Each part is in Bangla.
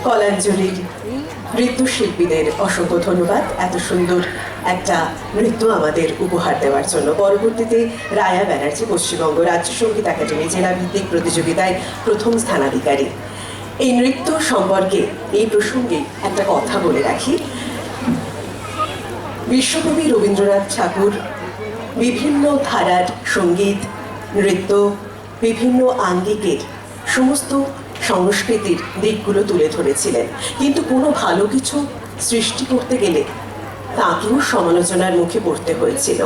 কলাঞ্জলির নৃত্যশিল্পীদের অসংখ্য ধন্যবাদ এত সুন্দর একটা নৃত্য আমাদের উপহার দেওয়ার জন্য। পরবর্তীতে রায়া ব্যানার্জি পশ্চিমবঙ্গ রাজ্য সঙ্গীত একাডেমি জেলাভিত্তিক প্রতিযোগিতায় প্রথম স্থানাধিকারী। এই নৃত্য সম্পর্কে এই প্রসঙ্গে একটা কথা বলে রাখি। বিশ্বকবি রবীন্দ্রনাথ ঠাকুর বিভিন্ন ধারার সঙ্গীত, নৃত্য, বিভিন্ন আঙ্গিকের সমস্ত সংস্কৃতির দিকগুলো তুলে ধরেছিলেন, কিন্তু কোনো ভালো কিছু সৃষ্টি করতে গেলে তাকেও সমালোচনার মুখে পড়তে হয়েছিল।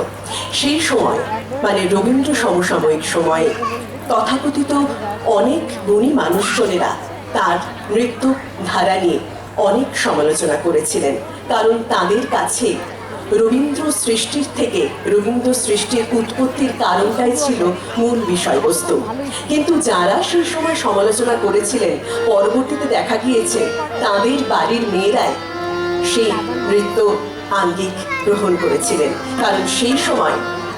সেই সময় মানে রবীন্দ্র সমসাময়িক সময়ে তথাকথিত অনেক গুণী মানুষজনেরা তার নৃত্য ধারা নিয়ে অনেক সমালোচনা করেছিলেন, কারণ তাদের কাছে রবীন্দ্র সৃষ্টির থেকে রবীন্দ্র সৃষ্টির উৎপত্তির কারণটাই ছিল মূল বিষয়বস্তু। কিন্তু যারা সেই সময় সমালোচনা করেছিলেন, পরবর্তীতে দেখা গিয়েছে তাদের বাড়ির মেয়েরাই সেই নৃত্য আঙ্গিক গ্রহণ করেছিলেন, কারণ সেই সময়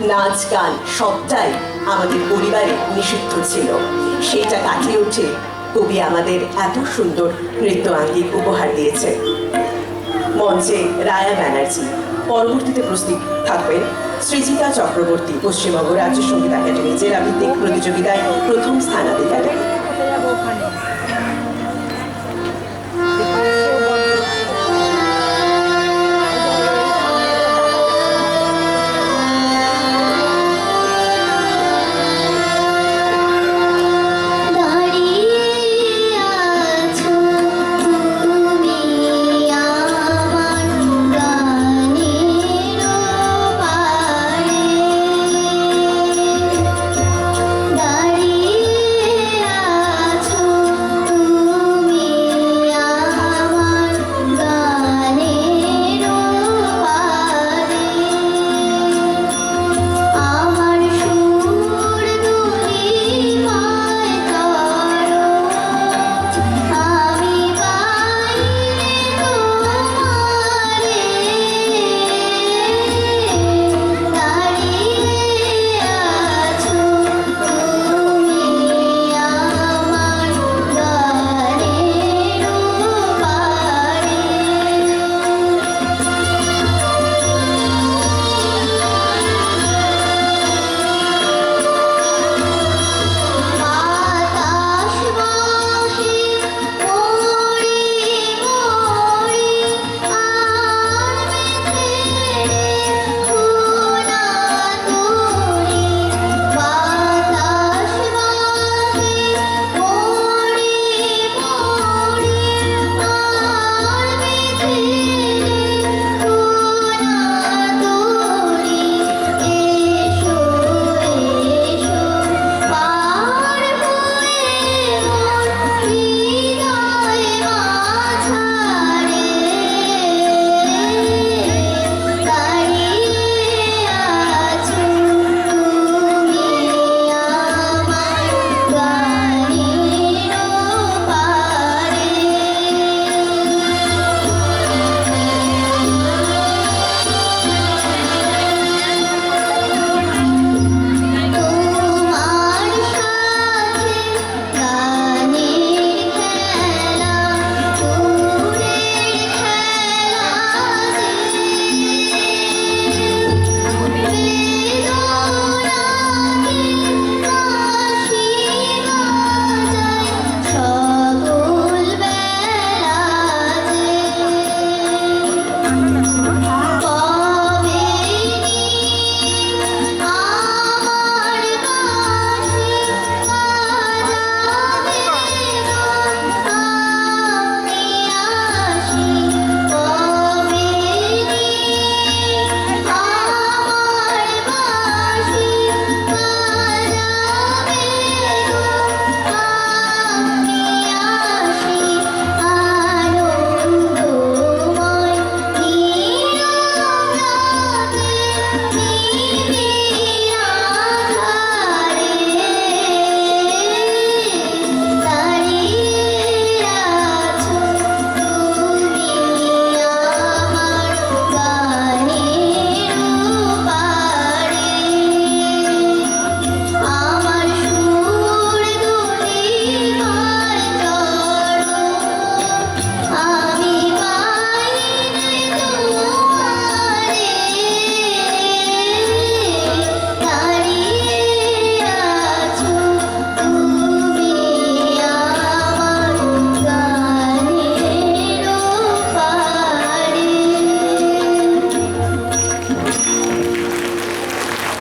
নাচ গান সবটাই আমাদের পরিবারে নিষিদ্ধ ছিল। সেইটা কাটিয়ে উঠে কবি আমাদের এত সুন্দর নৃত্য আঙ্গিক উপহার দিয়েছেন। মঞ্চে রায়া ব্যানার্জি, পরবর্তীতে প্রস্তুত থাকবেন সৃজিতা চক্রবর্তী, পশ্চিমবঙ্গ রাজ্য সঙ্গীত একাডেমি জেলাভিত্তিক প্রতিযোগিতায় প্রথম স্থানাধিকারী।